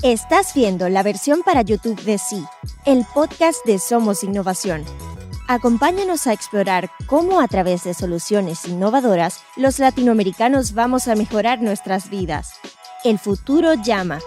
Estás viendo la versión para YouTube de Sí, el podcast de Somos Innovación. Acompáñanos a explorar cómo a través de soluciones innovadoras los latinoamericanos vamos a mejorar nuestras vidas. El futuro llama.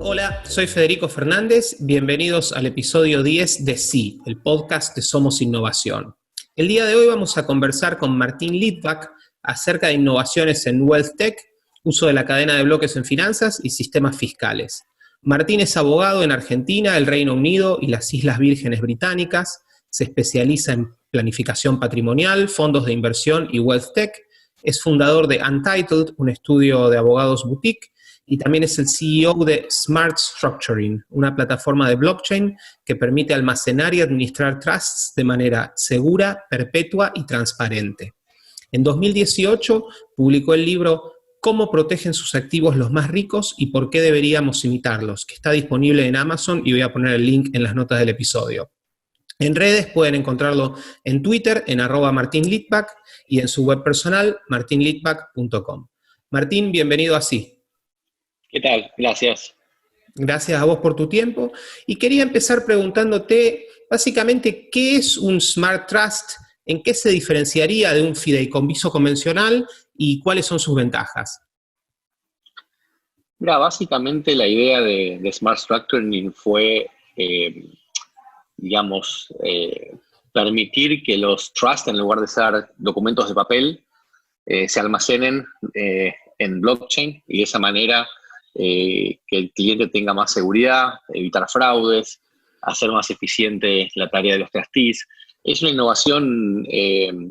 Hola, soy Federico Fernández. Bienvenidos al episodio 10 de Sí, el podcast de Somos Innovación. El día de hoy vamos a conversar con Martín Litvak acerca de innovaciones en Wealth Tech, uso de la cadena de bloques en finanzas y sistemas fiscales. Martín es abogado en Argentina, el Reino Unido y las Islas Vírgenes Británicas. Se especializa en planificación patrimonial, fondos de inversión y Wealth Tech. Es fundador de Untitled, un estudio de abogados boutique, y también es el CEO de Smart Structuring, una plataforma de blockchain que permite almacenar y administrar trusts de manera segura, perpetua y transparente. En 2018 publicó el libro ¿Cómo protegen sus activos los más ricos y por qué deberíamos imitarlos?, que está disponible en Amazon y voy a poner el link en las notas del episodio. En redes pueden encontrarlo en Twitter, en @martinlitvak, y en su web personal, martinlitvak.com. Martín, bienvenido a Sí. ¿Qué tal? Gracias. Gracias a vos por tu tiempo. Y quería empezar preguntándote, básicamente, ¿qué es un Smart Trust? ¿En qué se diferenciaría de un fideicomiso convencional y cuáles son sus ventajas? Mira, básicamente la idea de Smart Structuring fue, permitir que los trusts, en lugar de ser documentos de papel, se almacenen en blockchain y de esa manera que el cliente tenga más seguridad, evitar fraudes, hacer más eficiente la tarea de los trustees. Es una innovación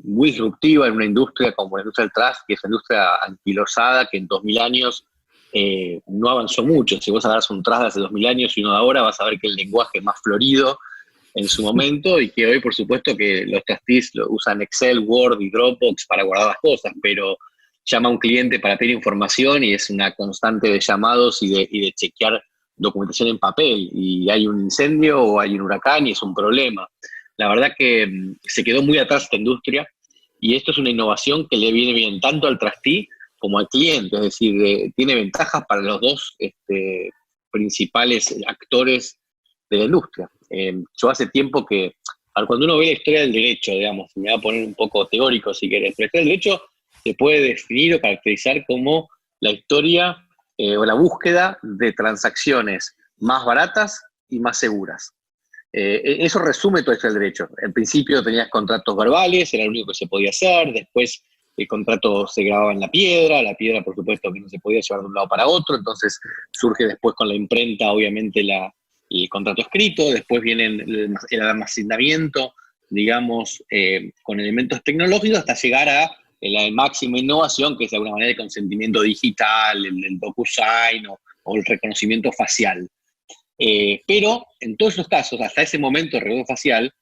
muy disruptiva en una industria como la industria del trust, que es una industria anquilosada que en 2000 años no avanzó mucho. Si vos agarras un trust de hace 2000 años y uno de ahora, vas a ver que el lenguaje es más florido en su momento y que hoy, por supuesto, que los trustees usan Excel, Word y Dropbox para guardar las cosas, pero llama a un cliente para pedir información y es una constante de llamados y de chequear documentación en papel. Y hay un incendio o hay un huracán y es un problema. La verdad que se quedó muy atrás esta industria y esto es una innovación que le viene bien tanto al trustee como al cliente, es decir, tiene ventajas para los dos principales actores de la industria. Yo hace tiempo que, cuando uno ve la historia del derecho, digamos, me voy a poner un poco teórico si querés, pero la historia del derecho se puede definir o caracterizar como la historia o la búsqueda de transacciones más baratas y más seguras. Eso resume todo esto del derecho. En principio tenías contratos verbales, era lo único que se podía hacer. Después el contrato se grababa en la piedra por supuesto que no se podía llevar de un lado para otro, entonces surge después con la imprenta obviamente el contrato escrito. Después viene el almacenamiento, digamos, con elementos tecnológicos hasta llegar a la máxima innovación, que es de alguna manera el consentimiento digital, el DocuSign o el reconocimiento facial. Pero en todos los casos, hasta ese momento, el reconocimiento facial,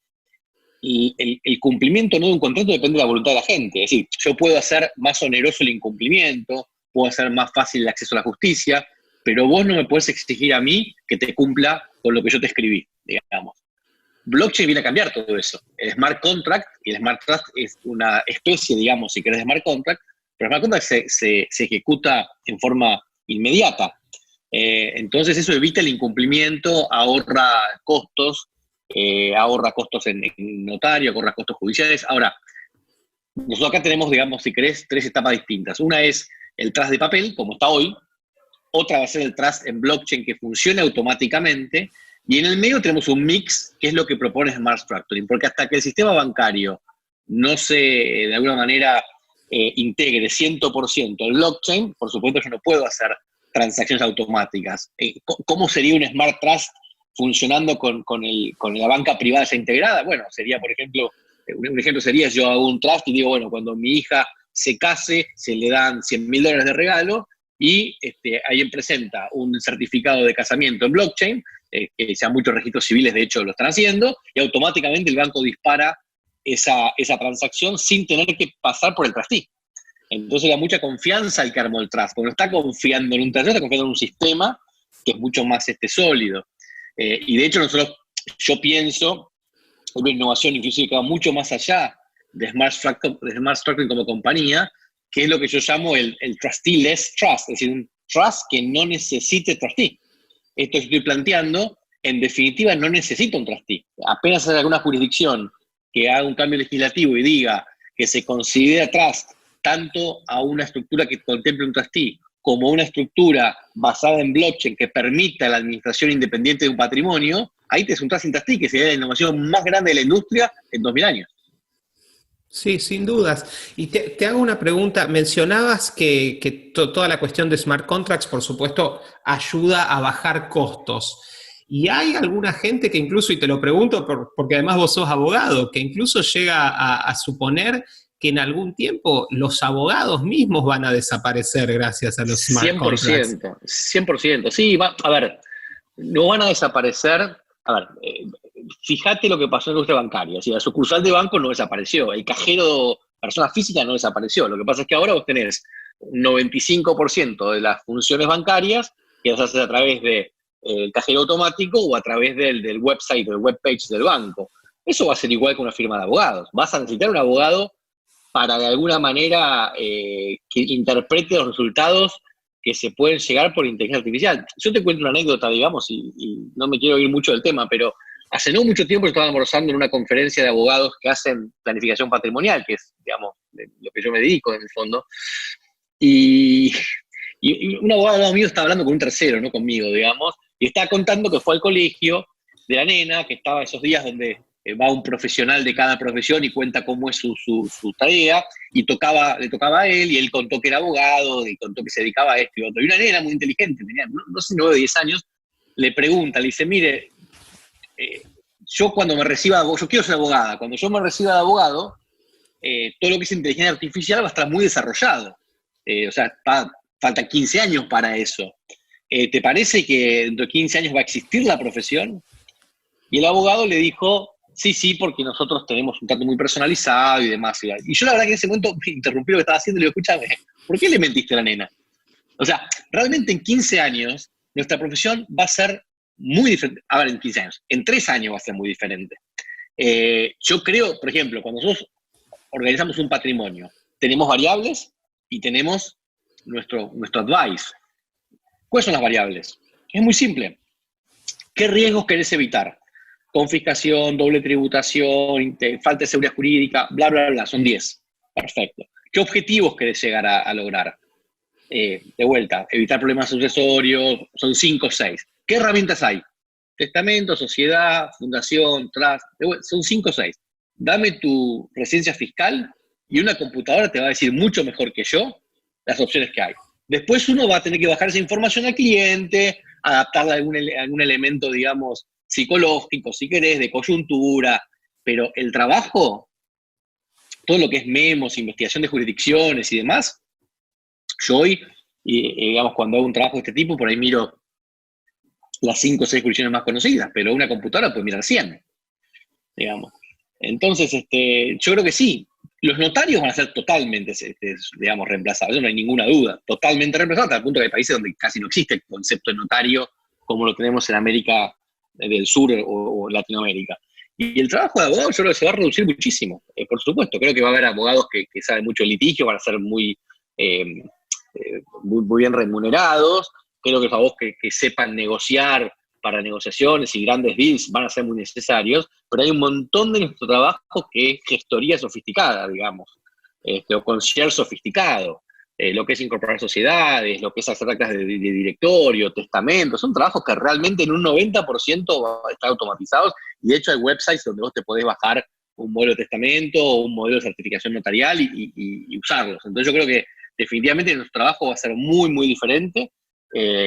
el cumplimiento no de un contrato depende de la voluntad de la gente. Es decir, yo puedo hacer más oneroso el incumplimiento, puedo hacer más fácil el acceso a la justicia, pero vos no me podés exigir a mí que te cumpla con lo que yo te escribí, digamos. Blockchain viene a cambiar todo eso. El smart contract y el smart trust es una especie, digamos, si querés, de smart contract, pero el smart contract se ejecuta en forma inmediata. Entonces eso evita el incumplimiento, ahorra costos en notario, ahorra costos judiciales. Ahora, nosotros acá tenemos, digamos, si querés, tres etapas distintas. Una es el trust de papel, como está hoy. Otra va a ser el trust en blockchain que funcione automáticamente. Y en el medio tenemos un mix, que es lo que propone Smart Structuring, porque hasta que el sistema bancario no se, de alguna manera, integre 100% el blockchain, por supuesto yo no puedo hacer transacciones automáticas. ¿Cómo sería un Smart Trust funcionando con la banca privada ya integrada? Bueno, sería, por ejemplo, un ejemplo sería, yo hago un trust y digo, bueno, cuando mi hija se case, se le dan $100.000 de regalo, y alguien presenta un certificado de casamiento en blockchain, que ya muchos registros civiles de hecho lo están haciendo, y automáticamente el banco dispara esa transacción sin tener que pasar por el trustee. Entonces da mucha confianza al que armó el trust, porque no está confiando en un trustee, está confiando en un sistema que es mucho más sólido. Y de hecho yo pienso, una innovación inclusive que va mucho más allá de Smart Structuring como compañía, que es lo que yo llamo el trustee-less trust, es decir, un trust que no necesite trustee. Esto que estoy planteando, en definitiva, no necesita un trustee. Apenas hay alguna jurisdicción que haga un cambio legislativo y diga que se considera trust tanto a una estructura que contemple un trustee como una estructura basada en blockchain que permita la administración independiente de un patrimonio, ahí te es un trust sin trustee, que sería la innovación más grande de la industria en 2000 años. Sí, sin dudas. Y te hago una pregunta. Mencionabas que toda la cuestión de smart contracts, por supuesto, ayuda a bajar costos. Y hay alguna gente que incluso, y te lo pregunto porque además vos sos abogado, que incluso llega a suponer que en algún tiempo los abogados mismos van a desaparecer gracias a los smart contracts. 100%. Sí, a ver, no van a desaparecer. A ver, fíjate lo que pasó en la industria bancaria. Si la sucursal de banco no desapareció, el cajero, persona física, no desapareció. Lo que pasa es que ahora vos tenés un 95% de las funciones bancarias que las haces a través de el cajero automático o a través del website, del webpage del banco. Eso va a ser igual que una firma de abogados. Vas a necesitar un abogado para de alguna manera que interprete los resultados que se pueden llegar por inteligencia artificial. Yo te cuento una anécdota, digamos, y no me quiero ir mucho del tema, pero hace no mucho tiempo estaba almorzando en una conferencia de abogados que hacen planificación patrimonial, que es, digamos, lo que yo me dedico en el fondo, y un abogado mío estaba hablando con un tercero, no conmigo, digamos, y estaba contando que fue al colegio de la nena, que estaba esos días donde va un profesional de cada profesión y cuenta cómo es su tarea, y le tocaba a él, y él contó que era abogado, y contó que se dedicaba a esto y otro. Y una nena muy inteligente, tenía, no sé, 9 o 10 años, le pregunta, le dice, mire, yo cuando me reciba, yo quiero ser abogada, cuando yo me reciba de abogado, todo lo que es inteligencia artificial va a estar muy desarrollado. O sea, faltan 15 años para eso. ¿Te parece que dentro de 15 años va a existir la profesión? Y el abogado le dijo, sí, porque nosotros tenemos un trato muy personalizado y demás. Y yo la verdad que en ese momento me interrumpí lo que estaba haciendo y le digo, escúchame, ¿por qué le mentiste a la nena? O sea, realmente en 15 años nuestra profesión va a ser muy diferente. A ver, en 15 años, en 3 años va a ser muy diferente. Yo creo, por ejemplo, cuando nosotros organizamos un patrimonio, tenemos variables y tenemos nuestro advice. ¿Cuáles son las variables? Es muy simple. ¿Qué riesgos querés evitar? Confiscación, doble tributación, falta de seguridad jurídica, bla, bla, bla, son 10. Perfecto. ¿Qué objetivos querés llegar a lograr? De vuelta, evitar problemas sucesorios, son 5 o 6. ¿Qué herramientas hay? Testamento, sociedad, fundación, trust, son 5 o 6. Dame tu residencia fiscal y una computadora te va a decir mucho mejor que yo las opciones que hay. Después uno va a tener que bajar esa información al cliente, adaptarla a algún elemento, digamos, psicológico, si querés, de coyuntura, pero el trabajo, todo lo que es memos, investigación de jurisdicciones y demás, yo hoy, digamos, cuando hago un trabajo de este tipo, por ahí miro las 5 o 6 jurisdicciones más conocidas, pero una computadora puede mirar 100, digamos. Entonces, yo creo que sí, los notarios van a ser totalmente, digamos, reemplazados, eso no hay ninguna duda, totalmente reemplazados, hasta el punto que hay países donde casi no existe el concepto de notario como lo tenemos en América del Sur o Latinoamérica. Y el trabajo de abogado yo creo que se va a reducir muchísimo, por supuesto. Creo que va a haber abogados que saben mucho de litigio, van a ser muy bien remunerados. Creo que los abogados que sepan negociar para negociaciones y grandes deals van a ser muy necesarios, pero hay un montón de nuestro trabajo que es gestoría sofisticada, digamos, o concierge sofisticado. Lo que es incorporar sociedades, lo que es hacer actas de directorio, testamentos, son trabajos que realmente en un 90% están automatizados, y de hecho hay websites donde vos te podés bajar un modelo de testamento o un modelo de certificación notarial y usarlos. Entonces yo creo que definitivamente nuestro trabajo va a ser muy, muy diferente,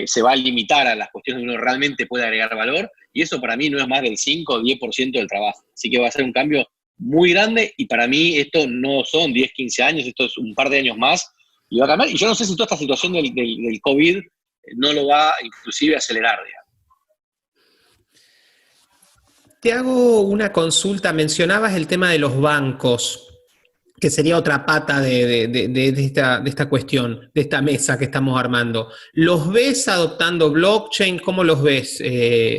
se va a limitar a las cuestiones donde uno realmente puede agregar valor, y eso para mí no es más del 5 o 10% del trabajo. Así que va a ser un cambio muy grande, y para mí esto no son 10, 15 años, esto es un par de años más, y va a cambiar. Y yo no sé si toda esta situación del COVID no lo va inclusive a acelerar, digamos. Te hago una consulta. Mencionabas el tema de los bancos, que sería otra pata de esta cuestión, de esta mesa que estamos armando. ¿Los ves adoptando blockchain? ¿Cómo los ves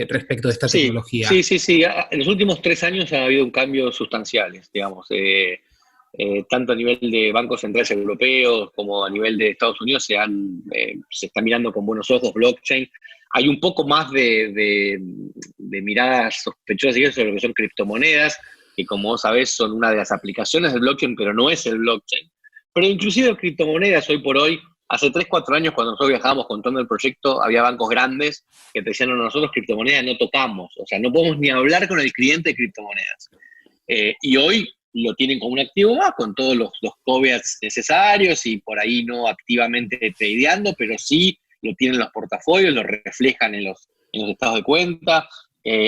respecto de esta tecnología? Sí. En los últimos 3 años ha habido un cambio sustanciales, digamos. tanto a nivel de bancos centrales europeos como a nivel de Estados Unidos se está mirando con buenos ojos blockchain. Hay un poco más de miradas sospechosas sobre lo que son criptomonedas, que como vos sabés son una de las aplicaciones del blockchain, pero no es el blockchain. Pero inclusive criptomonedas hoy por hoy, hace 3, 4 años cuando nosotros viajábamos contando el proyecto, había bancos grandes que te decían, no, nosotros criptomonedas no tocamos, o sea, no podemos ni hablar con el cliente de criptomonedas. Y hoy lo tienen como un activo más, con todos los caveats necesarios y por ahí no activamente tradeando, pero sí lo tienen en los portafolios, lo reflejan en los estados de cuenta.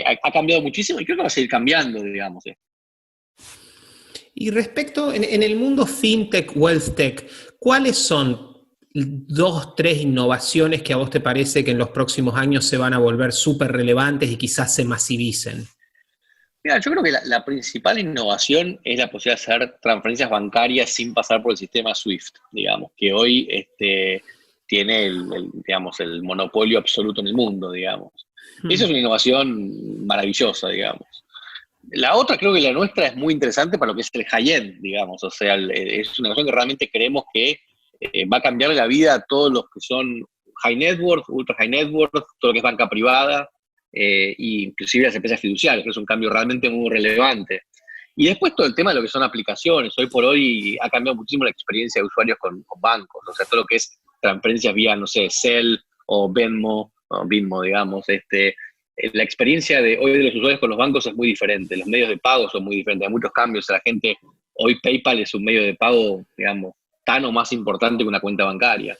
Ha cambiado muchísimo y creo que va a seguir cambiando, digamos. Y respecto, en el mundo FinTech, WealthTech, ¿cuáles son 2, 3 innovaciones que a vos te parece que en los próximos años se van a volver súper relevantes y quizás se masivicen? Mira, yo creo que la principal innovación es la posibilidad de hacer transferencias bancarias sin pasar por el sistema SWIFT, digamos, que hoy tiene el monopolio absoluto en el mundo, digamos. Eso es una innovación maravillosa, digamos. La otra, creo que la nuestra es muy interesante para lo que es el high-end, digamos, o sea, es una innovación que realmente creemos que va a cambiar la vida a todos los que son high net worth, ultra high net worth, todo lo que es banca privada, e inclusive las empresas fiduciarias, que es un cambio realmente muy relevante. Y después todo el tema de lo que son aplicaciones. Hoy por hoy ha cambiado muchísimo la experiencia de usuarios con bancos, o sea, todo lo que es transferencias vía, no sé, Zelle o Venmo, digamos, la experiencia de hoy de los usuarios con los bancos es muy diferente, los medios de pago son muy diferentes, hay muchos cambios, la gente, hoy PayPal es un medio de pago, digamos, tan o más importante que una cuenta bancaria.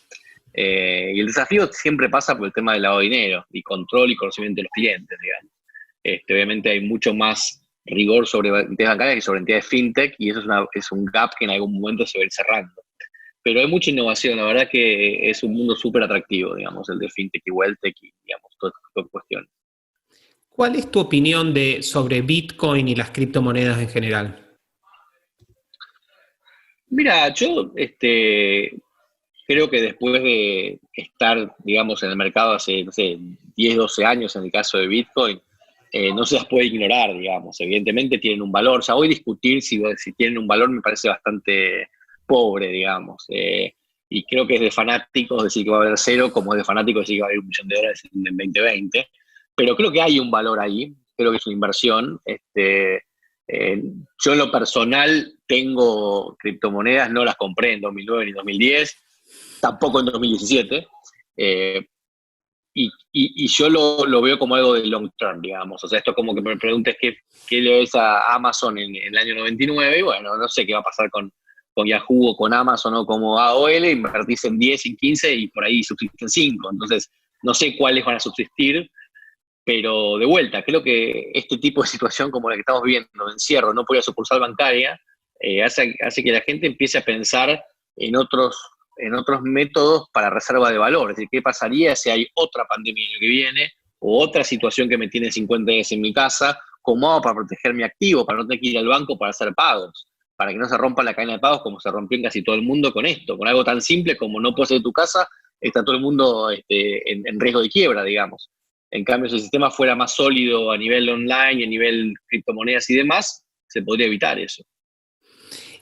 Y el desafío siempre pasa por el tema del lavado de dinero y control y conocimiento de los clientes, digamos. Obviamente hay mucho más rigor sobre entidades bancarias que sobre entidades fintech y eso es un gap que en algún momento se va a ir cerrando. Pero hay mucha innovación, la verdad que es un mundo súper atractivo, digamos, el de fintech y wealthtech y, digamos, todas estas cuestiones. ¿Cuál es tu opinión sobre Bitcoin y las criptomonedas en general? Mira, yo creo que después de estar, digamos, en el mercado hace, no sé, 10, 12 años en el caso de Bitcoin, no se las puede ignorar, digamos. Evidentemente tienen un valor. O sea, hoy discutir si tienen un valor me parece bastante pobre, digamos. Y creo que es de fanáticos decir que va a haber 0, como es de fanáticos decir que va a haber $1 millón en 2020. Pero creo que hay un valor ahí. Creo que es una inversión. Yo en lo personal tengo criptomonedas, no las compré en 2009 ni 2010, tampoco en 2017, y yo lo veo como algo de long term, digamos. O sea, esto es como que me preguntes qué le ves a Amazon en el año 99, y bueno, no sé qué va a pasar con Yahoo o con Amazon o como AOL, invertís en 10, en 15 y por ahí subsisten 5, entonces no sé cuáles van a subsistir. Pero de vuelta, creo que este tipo de situación como la que estamos viviendo, de encierro, no podía sucursal bancaria, hace que la gente empiece a pensar en otros métodos para reserva de valor. Es decir, ¿qué pasaría si hay otra pandemia el año que viene o otra situación que me tiene 50 días en mi casa? ¿Cómo hago para proteger mi activo, para no tener que ir al banco para hacer pagos? Para que no se rompa la cadena de pagos como se rompió en casi todo el mundo con esto, con algo tan simple como no puedes salir de tu casa, está todo el mundo en riesgo de quiebra, digamos. En cambio, si el sistema fuera más sólido a nivel online, a nivel criptomonedas y demás, se podría evitar eso.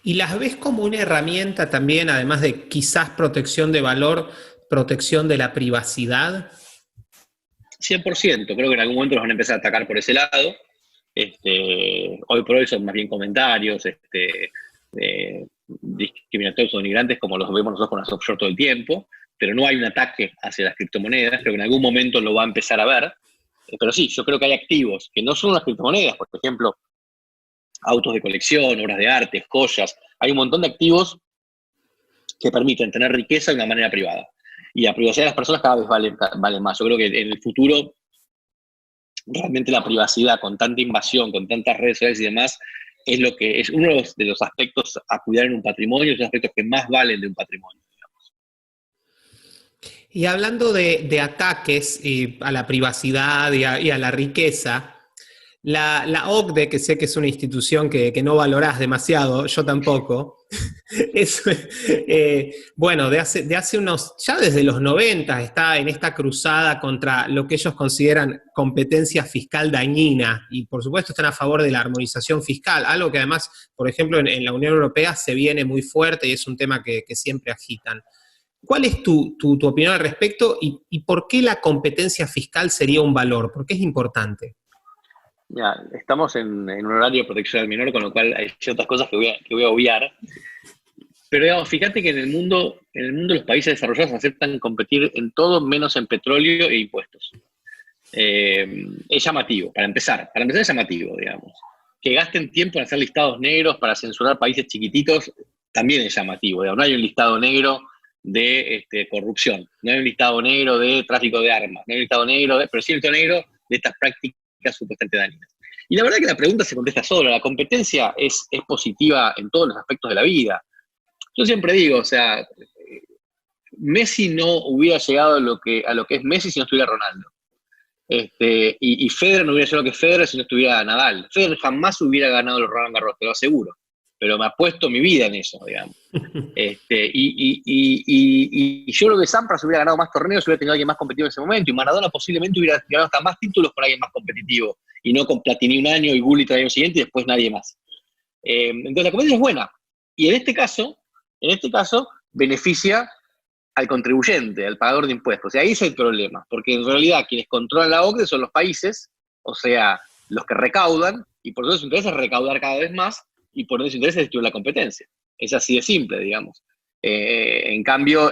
¿Y las ves como una herramienta también, además de quizás protección de valor, protección de la privacidad? 100%. Creo que en algún momento los van a empezar a atacar por ese lado. Hoy por hoy son más bien comentarios discriminatorios o denigrantes como los vemos nosotros con las offshore todo el tiempo. Pero no hay un ataque hacia las criptomonedas, creo que en algún momento lo va a empezar a ver. Pero sí, yo creo que hay activos que no son las criptomonedas, por ejemplo, autos de colección, obras de arte, joyas. Hay un montón de activos que permiten tener riqueza de una manera privada. Y la privacidad de las personas cada vez vale más. Yo creo que en el futuro, realmente la privacidad, con tanta invasión, con tantas redes sociales y demás, es uno de los aspectos a cuidar en un patrimonio, los aspectos que más valen de un patrimonio. Y hablando de ataques a la privacidad y a la riqueza, la OCDE, que sé que es una institución que no valorás demasiado, yo tampoco, Eso, bueno, de hace unos, ya desde los 90 está en esta cruzada contra lo que ellos consideran competencia fiscal dañina, y por supuesto están a favor de la armonización fiscal, algo que además, por ejemplo, en la Unión Europea se viene muy fuerte y es un tema que siempre agitan. ¿Cuál es tu opinión al respecto y por qué la competencia fiscal sería un valor? ¿Por qué es importante? Ya, estamos en un horario de protección al menor, con lo cual hay ciertas cosas que voy a obviar. Pero digamos, fíjate que en el mundo los países desarrollados aceptan competir en todo menos en petróleo e impuestos. Es llamativo, para empezar es llamativo, digamos. Que gasten tiempo en hacer listados negros para censurar países chiquititos también es llamativo. Digamos. No hay un listado negro de corrupción, no hay un listado negro de tráfico de armas, no hay un listado negro, pero sí un listado negro de estas prácticas supuestamente dañinas. Y la verdad que la pregunta se contesta sola. La competencia es positiva en todos los aspectos de la vida. Yo siempre digo, o sea, Messi no hubiera llegado a lo que es Messi si no estuviera Ronaldo. Y Federer no hubiera llegado a lo que es Federer si no estuviera Nadal. Federer jamás hubiera ganado el Roland Garros, te lo aseguro. Pero me apuesto mi vida en eso, digamos. Y yo creo que Sampras hubiera ganado más torneos, hubiera tenido a alguien más competitivo en ese momento, y Maradona posiblemente hubiera ganado hasta más títulos con alguien más competitivo, y no con Platini un año y Gullit el año siguiente y después nadie más. Entonces la competencia es buena. Y en este caso, beneficia al contribuyente, al pagador de impuestos. Y ahí es el problema, porque en realidad quienes controlan la OCDE son los países, o sea, los que recaudan, y por eso su interés es recaudar cada vez más, y por eso su interés es destruir la competencia. Es así de simple, digamos. En cambio,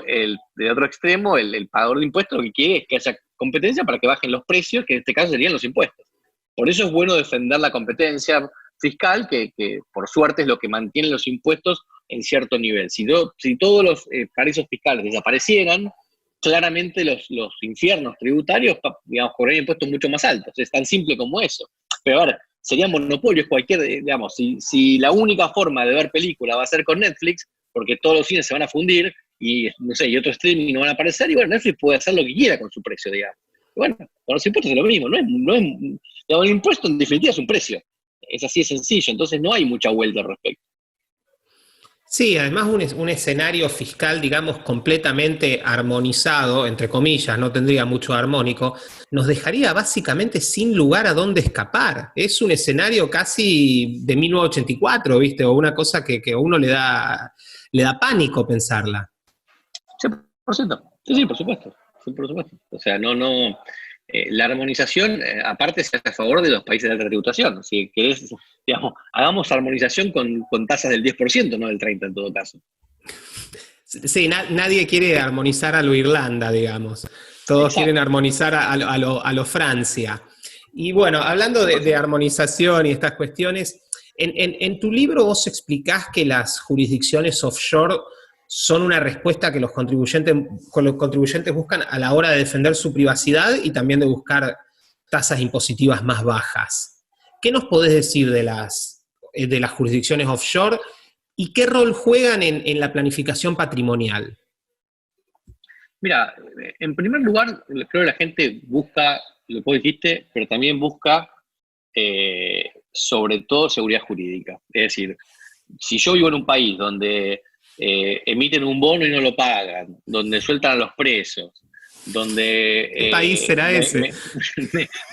de otro extremo, el pagador de impuestos lo que quiere es que haya competencia para que bajen los precios, que en este caso serían los impuestos. Por eso es bueno defender la competencia fiscal, que por suerte es lo que mantiene los impuestos en cierto nivel. Si todos los paraísos fiscales desaparecieran, claramente los infiernos tributarios, digamos, cobrarían impuestos mucho más altos. Es tan simple como eso. Pero a ver, serían monopolios digamos, si la única forma de ver película va a ser con Netflix, porque todos los cines se van a fundir, y no sé, y otros streaming no van a aparecer, y bueno, Netflix puede hacer lo que quiera con su precio, digamos. Y bueno, con los impuestos es lo mismo, digamos, el impuesto en definitiva es un precio. Es así de sencillo, entonces no hay mucha vuelta al respecto. Sí, además un escenario fiscal, digamos, completamente armonizado, entre comillas, no tendría mucho armónico, nos dejaría básicamente sin lugar a dónde escapar. Es un escenario casi de 1984, ¿viste? O una cosa que a uno le da pánico pensarla. 100%. Sí, por supuesto. O sea, la armonización, aparte, se hace a favor de los países de alta tributación. Si querés, digamos, hagamos armonización con tasas del 10%, no del 30% en todo caso. Sí, nadie quiere armonizar a lo Irlanda, digamos. Todos Exacto. Quieren armonizar a lo Francia. Y bueno, hablando de armonización y estas cuestiones, en tu libro vos explicás que las jurisdicciones offshore son una respuesta que los contribuyentes buscan a la hora de defender su privacidad y también de buscar tasas impositivas más bajas. ¿Qué nos podés decir de las jurisdicciones offshore y qué rol juegan en la planificación patrimonial? Mira, en primer lugar, creo que la gente busca, lo que vos dijiste, pero también busca sobre todo seguridad jurídica. Es decir, si yo vivo en un país donde emiten un bono y no lo pagan, donde sueltan a los presos, donde ¿qué país será ese?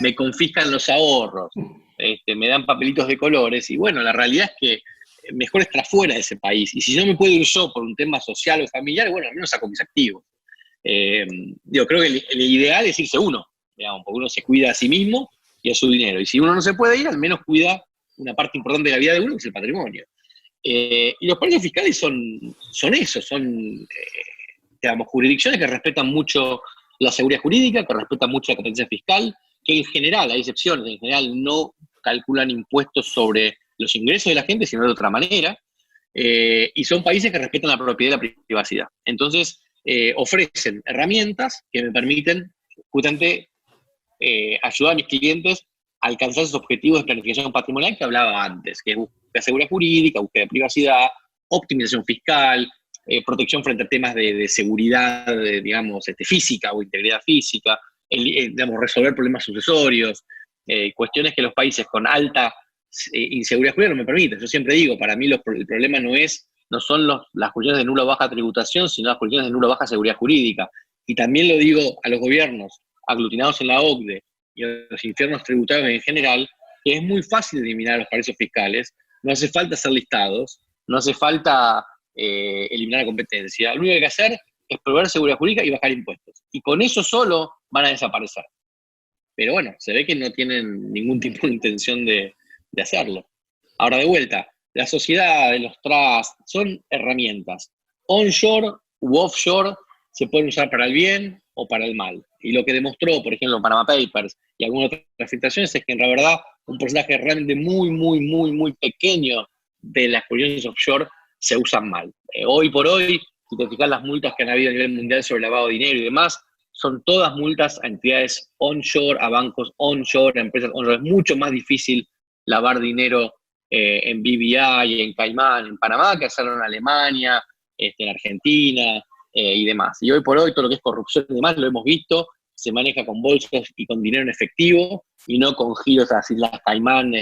Me confiscan los ahorros, me dan papelitos de colores, y bueno, la realidad es que mejor estar fuera de ese país. Y si no me puedo ir yo por un tema social o familiar, bueno, al menos saco mis activos. Creo que el ideal es irse uno, digamos, porque uno se cuida a sí mismo y a su dinero. Y si uno no se puede ir, al menos cuida una parte importante de la vida de uno, que es el patrimonio. Y los paraísos fiscales son eso, digamos, jurisdicciones que respetan mucho la seguridad jurídica, que respetan mucho la competencia fiscal, que en general, hay excepciones, en general no calculan impuestos sobre los ingresos de la gente, sino de otra manera, y son países que respetan la propiedad y la privacidad. Entonces, ofrecen herramientas que me permiten justamente ayudar a mis clientes a alcanzar esos objetivos de planificación patrimonial que hablaba antes, que es búsqueda de seguridad jurídica, búsqueda de privacidad, optimización fiscal, protección frente a temas de seguridad, digamos, física o integridad física, digamos, resolver problemas sucesorios, cuestiones que los países con alta inseguridad jurídica no me permiten. Yo siempre digo, para mí el problema no es no son las jurisdicciones de nula o baja tributación, sino las jurisdicciones de nula o baja seguridad jurídica. Y también lo digo a los gobiernos aglutinados en la OCDE y a los infiernos tributarios en general, que es muy fácil eliminar los paraísos fiscales, no hace falta hacer listados, no hace falta eliminar la competencia. Lo único que hay que hacer es proveer seguridad jurídica y bajar impuestos. Y con eso solo van a desaparecer. Pero bueno, se ve que no tienen ningún tipo de intención de hacerlo. Ahora, de vuelta, la sociedad, los trusts, son herramientas. Onshore u offshore se pueden usar para el bien o para el mal. Y lo que demostró, por ejemplo, Panama Papers y algunas otras filtraciones es que en la verdad un porcentaje realmente muy pequeño de las jurisdicciones offshore se usan mal. Hoy por hoy, si te fijas las multas que han habido a nivel mundial sobre lavado de dinero y demás, son todas multas a entidades onshore, a bancos onshore, a empresas onshore. Es mucho más difícil lavar dinero en BVI, en Caimán, en Panamá, que hacerlo en Alemania, en Argentina y demás. Y hoy por hoy todo lo que es corrupción y demás lo hemos visto, se maneja con bolsos y con dinero en efectivo y no con giros a las Islas Caimán,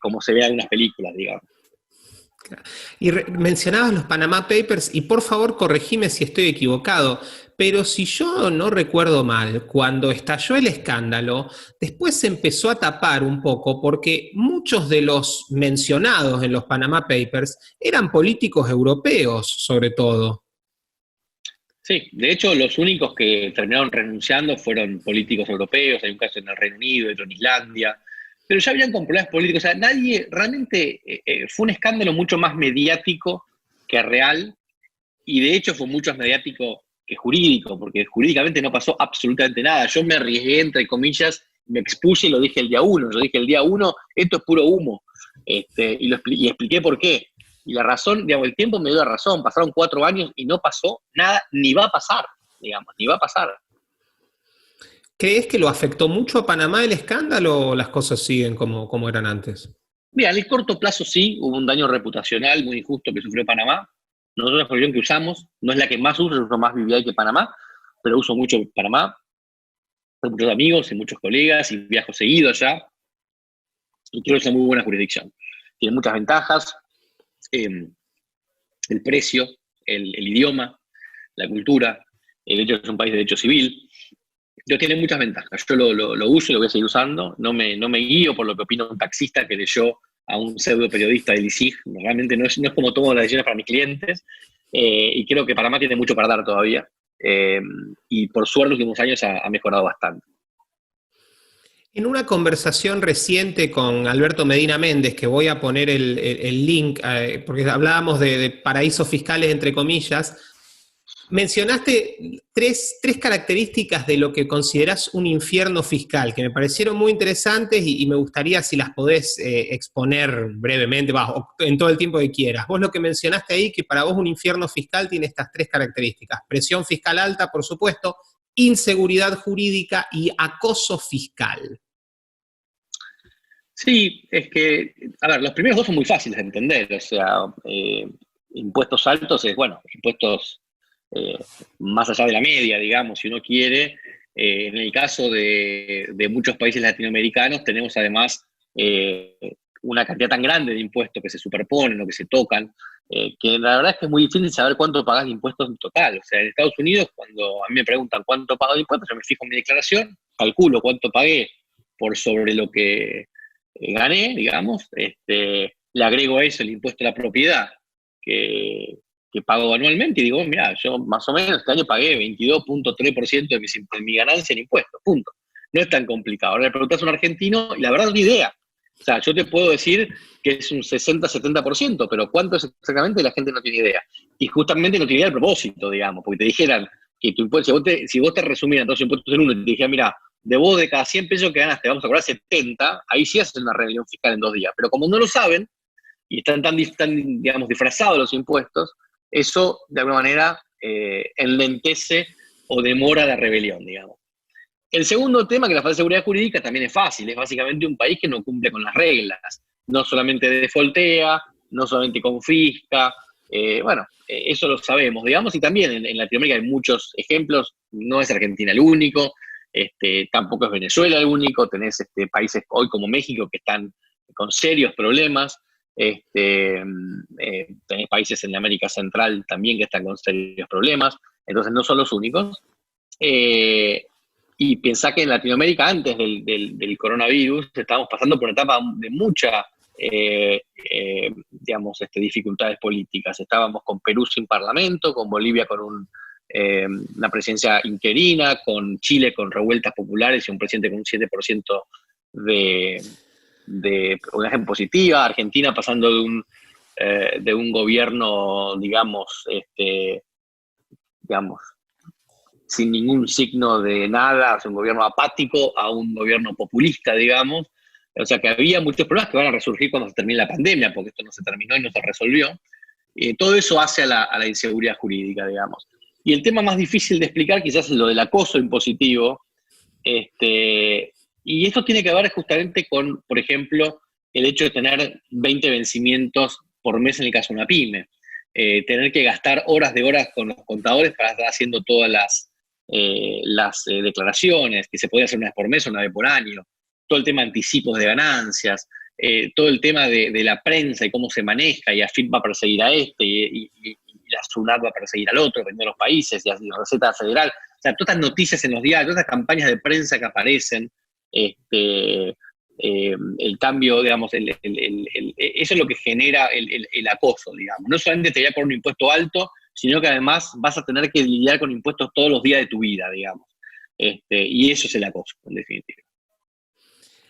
como se ve en algunas películas, digamos. Y mencionabas los Panama Papers, y por favor corregime si estoy equivocado, pero si yo no recuerdo mal, cuando estalló el escándalo, después se empezó a tapar un poco porque muchos de los mencionados en los Panama Papers eran políticos europeos, sobre todo. Sí, de hecho los únicos que terminaron renunciando fueron políticos europeos, hay un caso en el Reino Unido, otro en Islandia, pero ya habían con problemas políticos, o sea, nadie, realmente fue un escándalo mucho más mediático que real, y de hecho fue mucho más mediático que jurídico, porque jurídicamente no pasó absolutamente nada. Yo me arriesgué, entre comillas, me expuse y lo dije el día 1, yo dije el día 1, esto es puro humo, y expliqué por qué. Y la razón, digamos, el tiempo me dio la razón, pasaron 4 años y no pasó nada, ni va a pasar, digamos, ni va a pasar. ¿Crees que lo afectó mucho a Panamá el escándalo o las cosas siguen como eran antes? Mira, en el corto plazo sí, hubo un daño reputacional muy injusto que sufrió Panamá. Nosotros la jurisdicción que usamos, no es la que más uso, yo uso más BVI que Panamá, pero uso mucho Panamá. Tengo muchos amigos y muchos colegas y viajo seguido allá. Y creo que es una muy buena jurisdicción. Tiene muchas ventajas. El precio, el idioma, la cultura, el hecho de que es un país de derecho civil. Tiene muchas ventajas. Yo lo uso y lo voy a seguir usando. No me guío por lo que opina un taxista que leyó a un pseudo periodista del ISIG. Realmente no es como tomo las decisiones para mis clientes. Y creo que Panamá tiene mucho para dar todavía. Y por suerte, en los últimos años ha mejorado bastante. En una conversación reciente con Alberto Medina Méndez, que voy a poner el link, porque hablábamos de paraísos fiscales, entre comillas, mencionaste tres características de lo que considerás un infierno fiscal, que me parecieron muy interesantes y me gustaría si las podés exponer brevemente, en todo el tiempo que quieras. Vos lo que mencionaste ahí, que para vos un infierno fiscal tiene estas 3 características: presión fiscal alta, por supuesto, inseguridad jurídica y acoso fiscal. Sí, es que, a ver, los primeros 2 son muy fáciles de entender. O sea, impuestos altos es, bueno, impuestos más allá de la media, digamos, si uno quiere. En el caso de muchos países latinoamericanos tenemos además una cantidad tan grande de impuestos que se superponen o que se tocan, que la verdad es que es muy difícil saber cuánto pagas de impuestos en total. O sea, en Estados Unidos, cuando a mí me preguntan cuánto pago de impuestos, yo me fijo en mi declaración, calculo cuánto pagué por sobre lo que gané, digamos, le agrego a eso el impuesto a la propiedad que pago anualmente y digo, mira, yo más o menos este año pagué 22.3% de mi ganancia en impuestos, punto. No es tan complicado. Ahora le preguntás a un argentino y la verdad no tiene idea. O sea, yo te puedo decir que es un 60-70%, pero ¿cuánto es exactamente? La gente no tiene idea. Y justamente no tiene idea del propósito, digamos, porque te dijeran que tu impuesto, si vos te resumieran todos los impuestos en uno y te dijeran, mira, de vos de cada 100 pesos que ganaste vamos a cobrar 70, ahí sí haces una rebelión fiscal en 2 días. Pero como no lo saben y están tan digamos, disfrazados los impuestos, eso de alguna manera enlentece o demora la rebelión, digamos. El segundo tema, que la falta de seguridad jurídica, también es fácil. Es básicamente un país que no cumple con las reglas. No solamente defaultea, no solamente confisca. Eso lo sabemos, digamos. Y también en Latinoamérica hay muchos ejemplos. No es Argentina el único. Tampoco es Venezuela el único. Tenés países hoy como México que están con serios problemas Tenés países en la América Central también que están con serios problemas, entonces no son los únicos. Y pensá que en Latinoamérica, antes del coronavirus, estábamos pasando por una etapa de mucha, dificultades políticas. Estábamos con Perú sin parlamento, con Bolivia con una presidencia interina, con Chile con revueltas populares y un presidente con un 7% de imagen positiva, Argentina pasando de un gobierno, digamos, sin ningún signo de nada, o sea, un gobierno apático a un gobierno populista, digamos. O sea que había muchos problemas que van a resurgir cuando se termine la pandemia, porque esto no se terminó y no se resolvió. Todo eso hace a la inseguridad jurídica, digamos. Y el tema más difícil de explicar quizás es lo del acoso impositivo. Y esto tiene que ver justamente con, por ejemplo, el hecho de tener 20 vencimientos por mes en el caso de una pyme. Tener que gastar horas de horas con los contadores para estar haciendo todas las declaraciones, que se podía hacer una vez por mes o una vez por año. Todo el tema de anticipos de ganancias, todo el tema de la prensa y cómo se maneja, y AFIP va a perseguir a este, y la SUNAT va a perseguir al otro, dependiendo de los países, y Receta Federal. O sea, todas las noticias en los diarios, todas las campañas de prensa que aparecen, el cambio, digamos, eso es lo que genera el acoso, digamos. No solamente te voy a poner un impuesto alto, sino que además vas a tener que lidiar con impuestos todos los días de tu vida, digamos. Y eso es el acoso, en definitiva.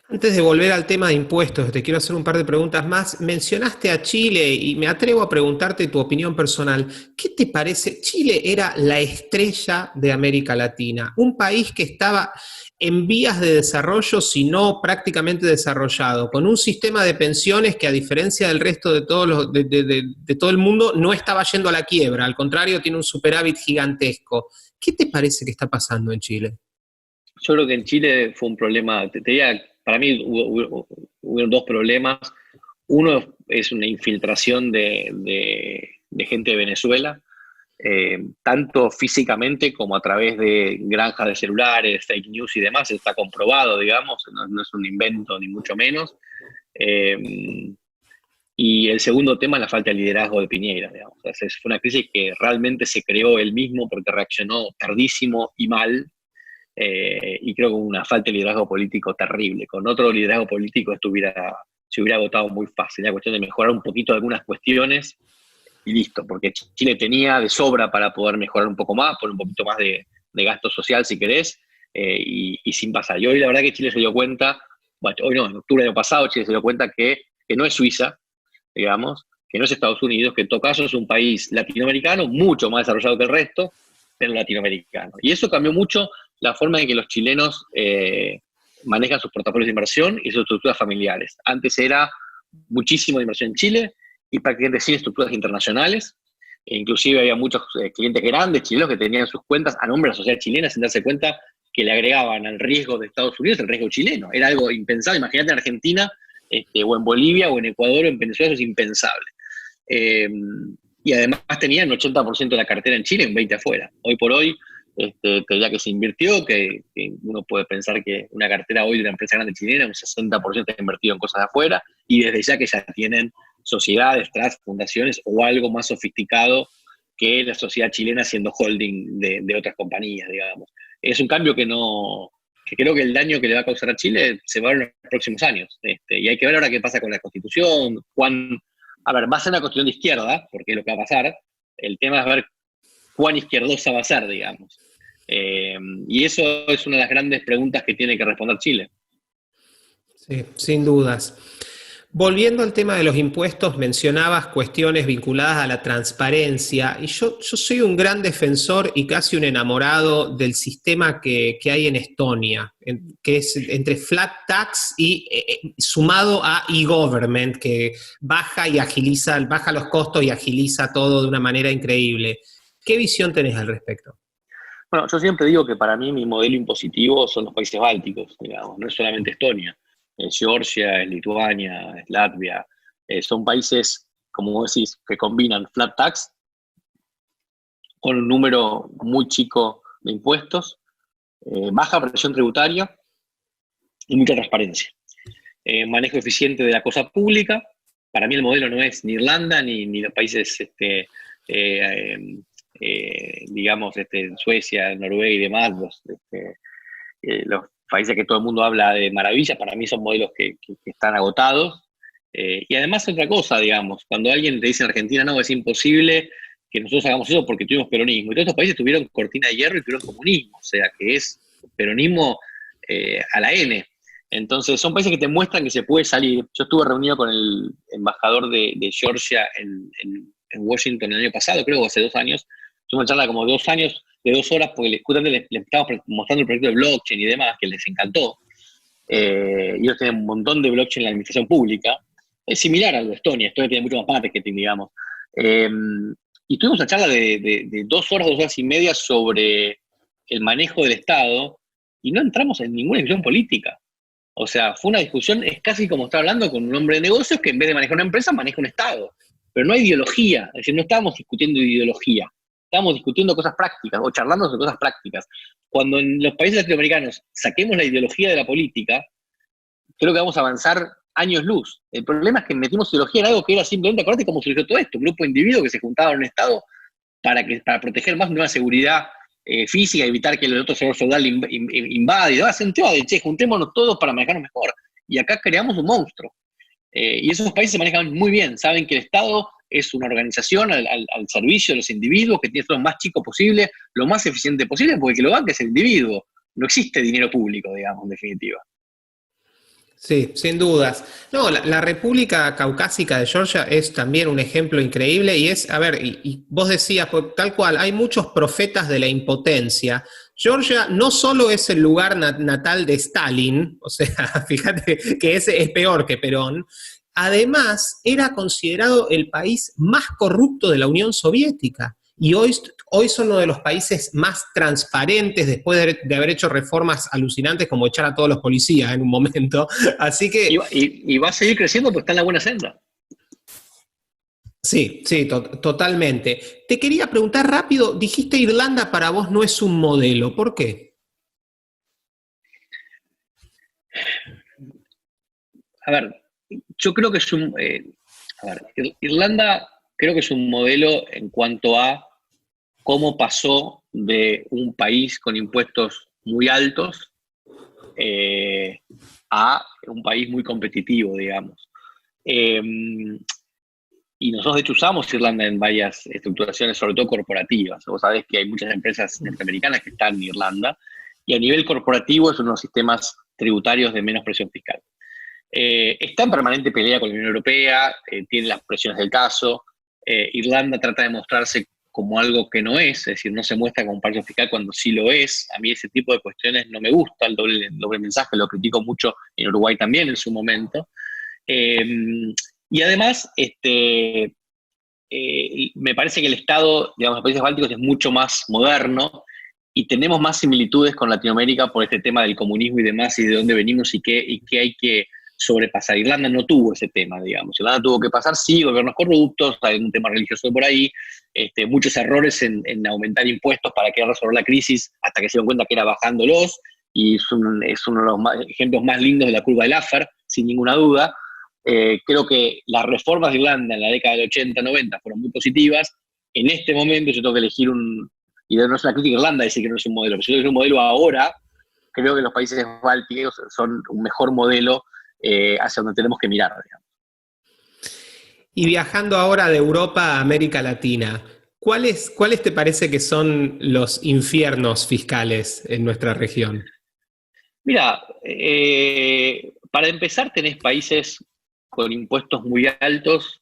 Antes de volver al tema de impuestos, te quiero hacer un par de preguntas más. Mencionaste a Chile y me atrevo a preguntarte tu opinión personal. ¿Qué te parece? Chile era la estrella de América Latina, un país que estaba en vías de desarrollo, si no prácticamente desarrollado, con un sistema de pensiones que, a diferencia del resto de todo el mundo, no estaba yendo a la quiebra. Al contrario, tiene un superávit gigantesco. ¿Qué te parece que está pasando en Chile? Yo creo que en Chile fue un problema, te diría, para mí hubo dos problemas. Uno es una infiltración de gente de Venezuela, tanto físicamente como a través de granjas de celulares, fake news y demás. Está comprobado, digamos, no es un invento ni mucho menos. Y el segundo tema es la falta de liderazgo de Piñera, digamos. O sea, fue una crisis que realmente se creó él mismo porque reaccionó tardísimo y mal. Y creo que una falta de liderazgo político terrible. Con otro liderazgo político se hubiera votado muy fácil. La cuestión de mejorar un poquito algunas cuestiones y listo, porque Chile tenía de sobra para poder mejorar un poco más, poner un poquito más de gasto social si querés, y sin pasar. Y hoy la verdad que Chile se dio cuenta, bueno, hoy no, en octubre del año pasado Chile se dio cuenta que no es Suiza, digamos, que no es Estados Unidos, que en todo caso es un país latinoamericano mucho más desarrollado que el resto, pero latinoamericano. Y eso cambió mucho la forma en que los chilenos manejan sus portafolios de inversión y sus estructuras familiares. Antes era muchísimo de inversión en Chile y prácticamente sin estructuras internacionales. Inclusive había muchos clientes grandes chilenos que tenían sus cuentas a nombre de la sociedad chilena sin darse cuenta que le agregaban al riesgo de Estados Unidos el riesgo chileno. Era algo impensable. Imagínate en Argentina, o en Bolivia, o en Ecuador, o en Venezuela, eso es impensable. Y además tenían 80% de la cartera en Chile y un 20% afuera. Hoy por hoy, que ya que se invirtió, que uno puede pensar que una cartera hoy de una empresa grande chilena, un 60% está invertido en cosas de afuera, y desde ya que ya tienen sociedades, trusts, fundaciones o algo más sofisticado que la sociedad chilena siendo holding de otras compañías, digamos. Es un cambio que creo que el daño que le va a causar a Chile se va a ver en los próximos años. Y hay que ver ahora qué pasa con la Constitución, a ver, va a ser una Constitución de izquierda, porque es lo que va a pasar. El tema es ver cuán izquierdosa va a ser, digamos. Y eso es una de las grandes preguntas que tiene que responder Chile. Sí, sin dudas. Volviendo al tema de los impuestos, mencionabas cuestiones vinculadas a la transparencia, y yo soy un gran defensor y casi un enamorado del sistema que hay en Estonia, que es entre flat tax y sumado a e-government, que baja los costos y agiliza todo de una manera increíble. ¿Qué visión tenés al respecto? Bueno, yo siempre digo que para mí mi modelo impositivo son los países bálticos, digamos, no es solamente Estonia. Es Georgia, es Lituania, es Latvia. Son países, como vos decís, que combinan flat tax con un número muy chico de impuestos, baja presión tributaria y mucha transparencia. Manejo eficiente de la cosa pública para mí el modelo no es ni Irlanda ni los países, digamos, Suecia, Noruega y demás, los países que todo el mundo habla de maravilla, para mí son modelos que están agotados. Y además otra cosa, digamos, cuando alguien te dice en Argentina, no, es imposible que nosotros hagamos eso porque tuvimos peronismo. Y todos estos países tuvieron cortina de hierro y tuvieron comunismo, o sea, que es peronismo a la N. Entonces, son países que te muestran que se puede salir. Yo estuve reunido con el embajador de Georgia en Washington el año pasado, creo que hace 2 años. Tuve una charla como 2 años, de 2 horas, porque justamente les estábamos mostrando el proyecto de blockchain y demás, que les encantó. Ellos tienen un montón de blockchain en la administración pública. Es similar a lo de Estonia. Estonia tiene mucho más marketing, digamos. Y tuvimos una charla de 2 horas, 2 horas y media sobre el manejo del Estado, y no entramos en ninguna discusión política. O sea, fue una discusión, es casi como estar hablando con un hombre de negocios que en vez de manejar una empresa, maneja un Estado. Pero no hay ideología, es decir, no estábamos discutiendo ideología, estábamos discutiendo cosas prácticas, o charlando sobre cosas prácticas. Cuando en los países latinoamericanos saquemos la ideología de la política, creo que vamos a avanzar años luz. El problema es que metimos ideología en algo que era simplemente, acuérdate cómo surgió todo esto, un grupo de individuos que se juntaban en un Estado para proteger más una seguridad física, evitar que el otro sector feudal invade, y hacen un tema de, che, juntémonos todos para manejarnos mejor. Y acá creamos un monstruo. Y esos países se manejan muy bien, saben que el Estado es una organización al servicio de los individuos, que tiene que ser lo más chico posible, lo más eficiente posible, porque el que lo banca es el individuo. No existe dinero público, digamos, en definitiva. Sí, sin dudas. No, la República Caucásica de Georgia es también un ejemplo increíble y es, a ver, y vos decías, pues, tal cual, hay muchos profetas de la impotencia. Georgia no solo es el lugar natal de Stalin, o sea, fíjate que ese es peor que Perón, además era considerado el país más corrupto de la Unión Soviética. Y hoy son uno de los países más transparentes después de haber hecho reformas alucinantes como echar a todos los policías en un momento. Así que... Y va a seguir creciendo porque está en la buena senda. Sí, totalmente. Te quería preguntar rápido, dijiste Irlanda para vos no es un modelo, ¿por qué? A ver, yo creo que es Irlanda creo que es un modelo en cuanto a cómo pasó de un país con impuestos muy altos a un país muy competitivo, digamos. Y nosotros, de hecho, usamos Irlanda en varias estructuraciones, sobre todo corporativas. Vos sabés que hay muchas empresas norteamericanas que están en Irlanda, y a nivel corporativo es uno de los sistemas tributarios de menos presión fiscal. Está en permanente pelea con la Unión Europea, tiene las presiones del caso. Irlanda trata de mostrarse como algo que no es decir, no se muestra como un paraíso fiscal cuando sí lo es. A mí ese tipo de cuestiones no me gusta, el doble mensaje, lo critico mucho en Uruguay también en su momento. Y además, me parece que el Estado, digamos, de los países bálticos es mucho más moderno y tenemos más similitudes con Latinoamérica por este tema del comunismo y demás, y de dónde venimos y qué hay que sobrepasar. Irlanda no tuvo ese tema, digamos. Irlanda tuvo que pasar, sí, gobiernos corruptos, hay un tema religioso por ahí, muchos errores en aumentar impuestos para que resolver la crisis, hasta que se dieron cuenta que era bajándolos, y es uno de los ejemplos más lindos de la curva de Laffer, sin ninguna duda. Creo que las reformas de Irlanda en la década del 80-90 fueron muy positivas. En este momento yo tengo que elegir y no es una crítica a Irlanda decir que no es un modelo, pero si yo tengo que un modelo ahora, creo que los países bálticos son un mejor modelo hacia donde tenemos que mirar, digamos. Y viajando ahora de Europa a América Latina, ¿cuáles te parece que son los infiernos fiscales en nuestra región? Mira, para empezar tenés países con impuestos muy altos.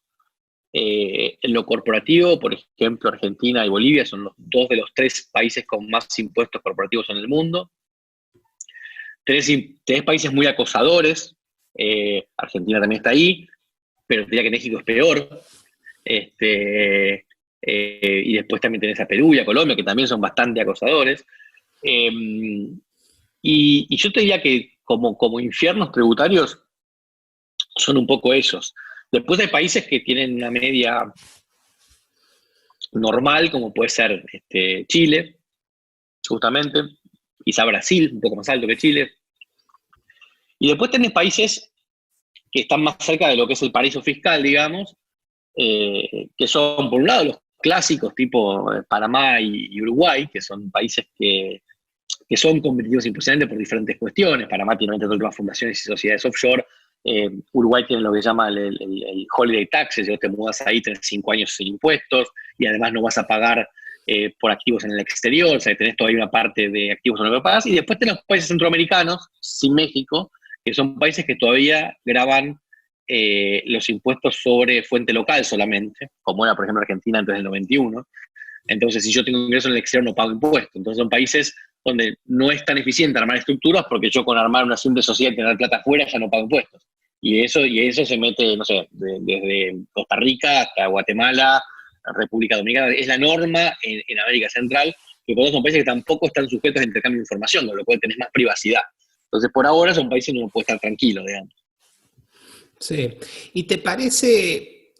En lo corporativo, por ejemplo, Argentina y Bolivia son dos de los 3 países con más impuestos corporativos en el mundo. Tenés países muy acosadores. Argentina también está ahí, pero diría que México es peor. Y después también tenés a Perú y a Colombia, que también son bastante acosadores. Y yo te diría que como infiernos tributarios son un poco esos. Después hay países que tienen una media normal, como puede ser Chile, justamente, quizá Brasil, un poco más alto que Chile. Y después tenés países que están más cerca de lo que es el paraíso fiscal, digamos, que son, por un lado, los clásicos tipo Panamá y Uruguay, que son países que son competitivos impresionantes por diferentes cuestiones. Panamá tiene todo el tema de fundaciones y sociedades offshore. Uruguay tiene lo que se llama el holiday taxes, si vos te mudas ahí, tenés 5 años sin impuestos, y además no vas a pagar por activos en el exterior, o sea, tenés todavía una parte de activos que no pagas, y después tenés los países centroamericanos, sin México, que son países que todavía graban los impuestos sobre fuente local solamente, como era, por ejemplo, Argentina antes del 91. Entonces, si yo tengo ingreso en el exterior, no pago impuestos. Entonces, son países donde no es tan eficiente armar estructuras, porque yo con armar una simple sociedad y tener plata afuera ya no pago impuestos. Y eso se mete, no sé, desde Costa Rica hasta Guatemala, República Dominicana. Es la norma en América Central, que por eso son países que tampoco están sujetos a intercambio de información, con lo cual tenés más privacidad. Entonces, por ahora son países donde uno puede estar tranquilo, digamos. Sí. ¿Y te parece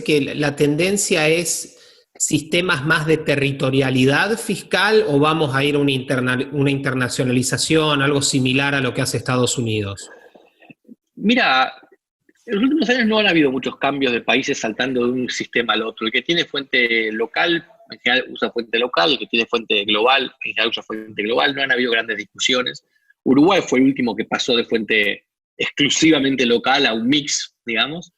que la tendencia es sistemas más de territorialidad fiscal o vamos a ir a una internacionalización, algo similar a lo que hace Estados Unidos? Mira, en los últimos años no han habido muchos cambios de países saltando de un sistema al otro. El que tiene fuente local, en general usa fuente local, el que tiene fuente global, en general usa fuente global. No han habido grandes discusiones. Uruguay fue el último que pasó de fuente exclusivamente local a un mix, digamos.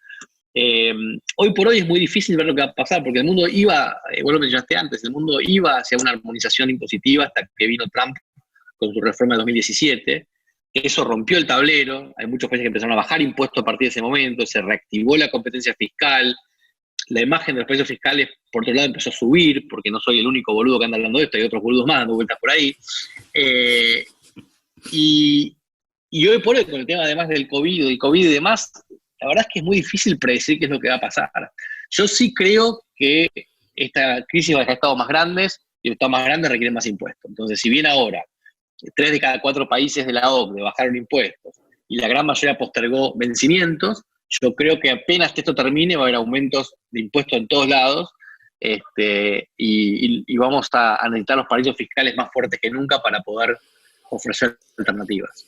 Hoy por hoy es muy difícil ver lo que va a pasar, porque el mundo iba, vos lo mencionaste antes, el mundo iba hacia una armonización impositiva hasta que vino Trump con su reforma de 2017. Eso rompió el tablero, hay muchos países que empezaron a bajar impuestos a partir de ese momento, se reactivó la competencia fiscal, la imagen de los países fiscales, por otro lado, empezó a subir, porque no soy el único boludo que anda hablando de esto, hay otros boludos más dando vueltas por ahí. Y hoy por hoy, con el tema además del COVID y demás, la verdad es que es muy difícil predecir qué es lo que va a pasar. Yo sí creo que esta crisis va a dejar estados más grandes, y los estados más grandes requieren más impuestos. Entonces, si bien ahora 3 de cada 4 países de la OCDE bajaron impuestos y la gran mayoría postergó vencimientos, yo creo que apenas que esto termine va a haber aumentos de impuestos en todos lados, y vamos a necesitar los paraísos fiscales más fuertes que nunca para poder ofrecer alternativas.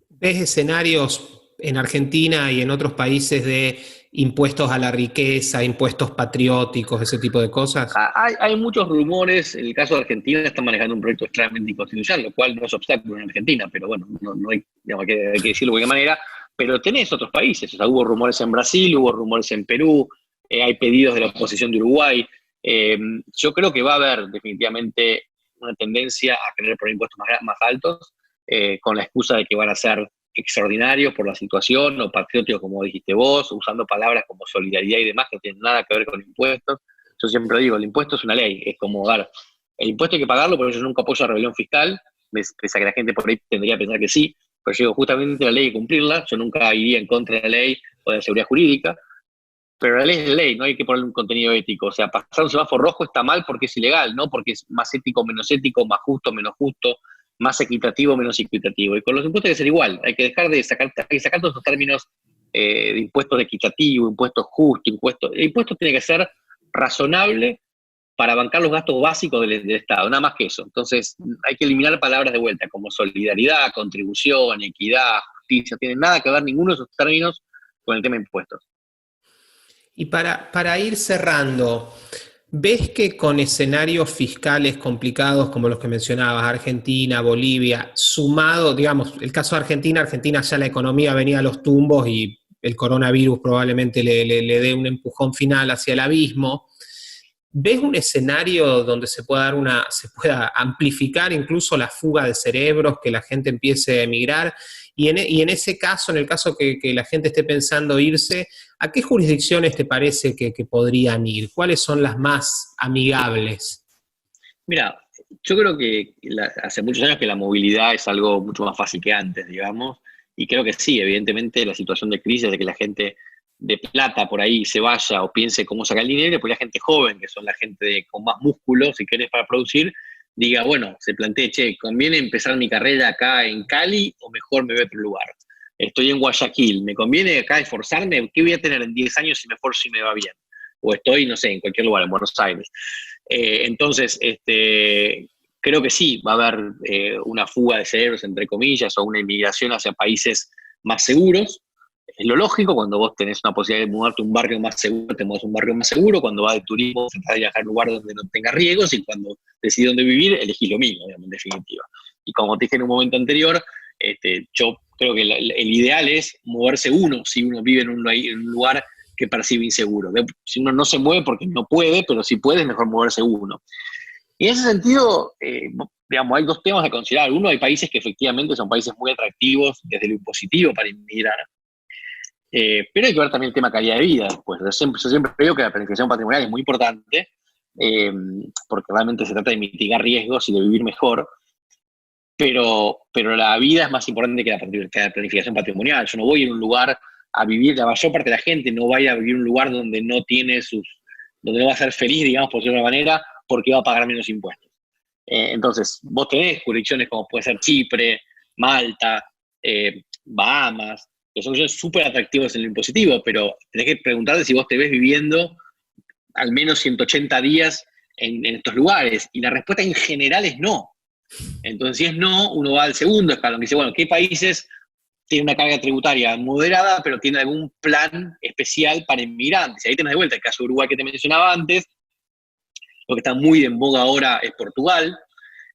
¿Ves escenarios en Argentina y en otros países de impuestos a la riqueza, impuestos patrióticos, ese tipo de cosas? Hay muchos rumores. En el caso de Argentina están manejando un proyecto extremadamente inconstitucional, lo cual no es obstáculo en Argentina, pero bueno, no hay, digamos, hay que decirlo de cualquier manera. Pero tenés otros países, o sea, hubo rumores en Brasil, hubo rumores en Perú, hay pedidos de la oposición de Uruguay. Yo creo que va a haber definitivamente una tendencia a tener por impuestos más altos, con la excusa de que van a ser extraordinarios por la situación, o patrióticos, como dijiste vos, usando palabras como solidaridad y demás que no tienen nada que ver con impuestos. Yo siempre digo, el impuesto es una ley, es como dar, el impuesto hay que pagarlo, porque yo nunca apoyo la rebelión fiscal, pese a que la gente por ahí tendría que pensar que sí, pero yo digo, justamente la ley hay que cumplirla, yo nunca iría en contra de la ley o de la seguridad jurídica, pero la ley es la ley, no hay que ponerle un contenido ético. O sea, pasar un semáforo rojo está mal porque es ilegal, no porque es más ético, menos ético, más justo, menos justo, más equitativo, menos equitativo. Y con los impuestos hay que ser igual, hay que dejar de sacar todos esos términos de impuestos equitativo, impuestos justo, el impuesto tiene que ser razonable para bancar los gastos básicos del Estado, nada más que eso. Entonces, hay que eliminar palabras de vuelta, como solidaridad, contribución, equidad, justicia, no tienen nada que ver ninguno de esos términos con el tema de impuestos. Y para ir cerrando, ¿ves que con escenarios fiscales complicados como los que mencionabas, Argentina, Bolivia, sumado, digamos, el caso de Argentina ya la economía venía a los tumbos y el coronavirus probablemente le dé un empujón final hacia el abismo? ¿Ves un escenario donde se pueda amplificar incluso la fuga de cerebros, que la gente empiece a emigrar? Y en ese caso, en el caso que la gente esté pensando irse, ¿a qué jurisdicciones te parece que podrían ir? ¿Cuáles son las más amigables? Mira, yo creo que hace muchos años que la movilidad es algo mucho más fácil que antes, digamos, y creo que sí, evidentemente la situación de crisis de que la gente de plata por ahí se vaya o piense cómo sacar el dinero, y después la gente joven, que son la gente con más músculo, si querés, para producir, diga, bueno, se plantee, che, ¿conviene empezar mi carrera acá en Cali o mejor me voy a otro lugar? Estoy en Guayaquil, ¿me conviene acá esforzarme? ¿Qué voy a tener en 10 años si me esfuerzo y me va bien? O estoy, no sé, en cualquier lugar, en Buenos Aires. Entonces, creo que sí, va a haber una fuga de cerebros, entre comillas, o una inmigración hacia países más seguros. Es lo lógico, cuando vos tenés una posibilidad de mudarte a un barrio más seguro, te mudas a un barrio más seguro, cuando vas de turismo, tratás de viajar a un lugar donde no tenga riesgos, y cuando decidís dónde vivir, elegís lo mismo, digamos, en definitiva. Y como te dije en un momento anterior, yo creo que el ideal es moverse uno, si uno vive en un lugar que percibe inseguro. Si uno no se mueve porque no puede, pero si puede, es mejor moverse uno. Y en ese sentido, digamos, hay dos temas a considerar. Uno, hay países que efectivamente son países muy atractivos desde lo impositivo para inmigrar, pero hay que ver también el tema calidad de vida después. Yo siempre digo que la planificación patrimonial es muy importante, porque realmente se trata de mitigar riesgos y de vivir mejor, pero la vida es más importante que la planificación patrimonial. Yo no voy a un lugar a vivir, la mayor parte de la gente no va a ir a vivir en un lugar donde no donde no va a ser feliz, digamos, por decirlo de una manera, porque va a pagar menos impuestos. Entonces, vos tenés jurisdicciones como puede ser Chipre, Malta, Bahamas, que son súper atractivos en lo impositivo, pero tenés que preguntarte si vos te ves viviendo al menos 180 días en estos lugares, y la respuesta en general es no. Entonces, si es no, uno va al segundo escalón, que dice, bueno, ¿qué países tienen una carga tributaria moderada, pero tienen algún plan especial para inmigrantes? Y ahí tenés de vuelta el caso de Uruguay que te mencionaba antes. Lo que está muy en boga ahora es Portugal.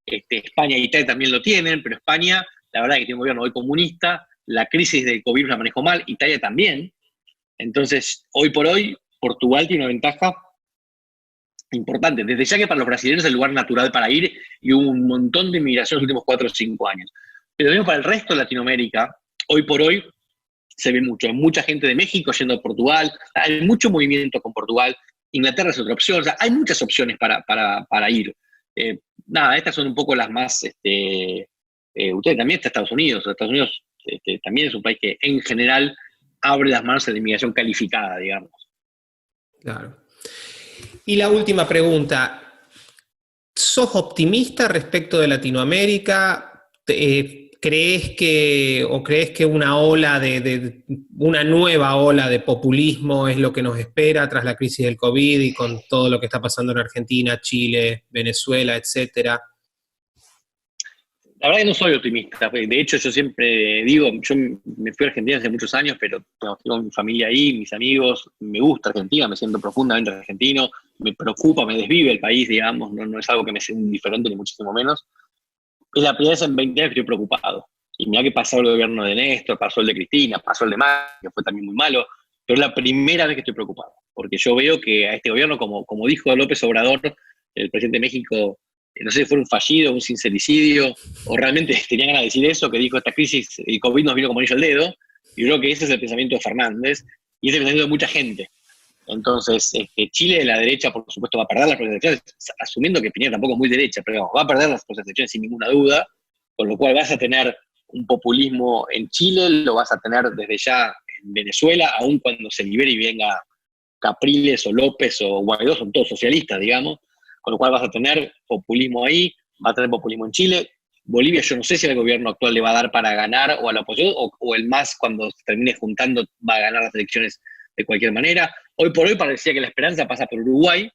España e Italia también lo tienen, pero España, la verdad es que tiene un gobierno hoy comunista, la crisis del COVID la manejó mal, Italia también. Entonces, hoy por hoy, Portugal tiene una ventaja importante. Desde ya que para los brasileños es el lugar natural para ir, y hubo un montón de inmigración en los últimos 4 o 5 años. Pero mismo para el resto de Latinoamérica, hoy por hoy se ve mucho. Hay mucha gente de México yendo a Portugal, hay mucho movimiento con Portugal. Inglaterra es otra opción, o sea, hay muchas opciones para ir. Estas son un poco las más... Usted también está Estados Unidos. Estados Unidos también es un país que en general abre las manos a la inmigración calificada, digamos. Claro. Y la última pregunta, ¿sos optimista respecto de Latinoamérica? ¿Crees que una nueva ola de populismo es lo que nos espera tras la crisis del COVID y con todo lo que está pasando en Argentina, Chile, Venezuela, etcétera? La verdad que no soy optimista. De hecho, yo siempre digo, yo me fui a Argentina hace muchos años, pero tengo mi familia ahí, mis amigos, me gusta Argentina, me siento profundamente argentino, me preocupa, me desvive el país, digamos, no es algo que me sea indiferente ni muchísimo menos. Es la primera vez en 20 años que estoy preocupado. Y mirá que pasó el gobierno de Néstor, pasó el de Cristina, pasó el de Macri, que fue también muy malo, pero es la primera vez que estoy preocupado, porque yo veo que a este gobierno, como dijo López Obrador, el presidente de México, no sé si fue un fallido, un sincericidio, o realmente tenía ganas de decir eso, que dijo esta crisis, el COVID nos vino como anillo al dedo, y yo creo que ese es el pensamiento de Fernández, y es el pensamiento de mucha gente. Entonces, Chile de la derecha, por supuesto, va a perder las próximas elecciones, asumiendo que Piñera tampoco es muy derecha, pero digamos, va a perder las próximas elecciones sin ninguna duda, con lo cual vas a tener un populismo en Chile, lo vas a tener desde ya en Venezuela, aun cuando se libere y venga Capriles o López o Guaidó, son todos socialistas, digamos, con lo cual vas a tener populismo ahí, va a tener populismo en Chile. Bolivia, yo no sé si al gobierno actual le va a dar para ganar, o a la oposición, o el MAS, cuando se termine juntando, va a ganar las elecciones de cualquier manera. Hoy por hoy parecía que la esperanza pasa por Uruguay,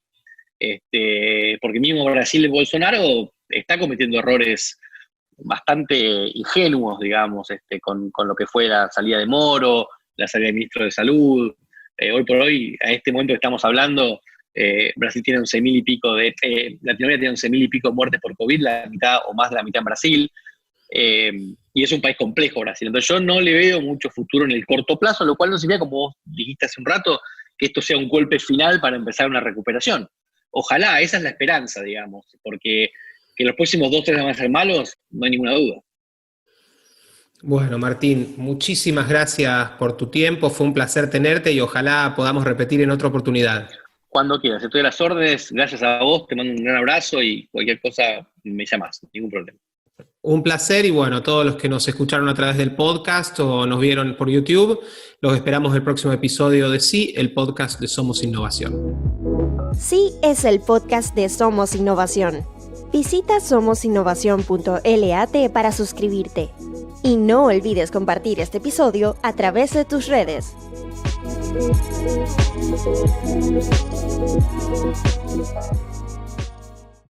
porque mismo Brasil de Bolsonaro está cometiendo errores bastante ingenuos, digamos, con lo que fue la salida de Moro, la salida del ministro de Salud. Hoy por hoy, a este momento que estamos hablando, Brasil tiene 11.000 y pico Latinoamérica tiene 11.000 y pico muertes por COVID, la mitad o más de la mitad en Brasil, y es un país complejo Brasil. Entonces yo no le veo mucho futuro en el corto plazo, lo cual no significa, como vos dijiste hace un rato, que esto sea un golpe final para empezar una recuperación. Ojalá, esa es la esperanza, digamos, porque que los próximos 2 o 3 van a ser malos, no hay ninguna duda. Bueno, Martín, muchísimas gracias por tu tiempo, fue un placer tenerte y ojalá podamos repetir en otra oportunidad. Cuando quieras, estoy a las órdenes, gracias a vos, te mando un gran abrazo y cualquier cosa me llamas, ningún problema. Un placer y bueno, todos los que nos escucharon a través del podcast o nos vieron por YouTube, los esperamos en el próximo episodio de Sí, el podcast de Somos Innovación. Sí es el podcast de Somos Innovación. Visita somosinnovacion.lat para suscribirte. Y no olvides compartir este episodio a través de tus redes.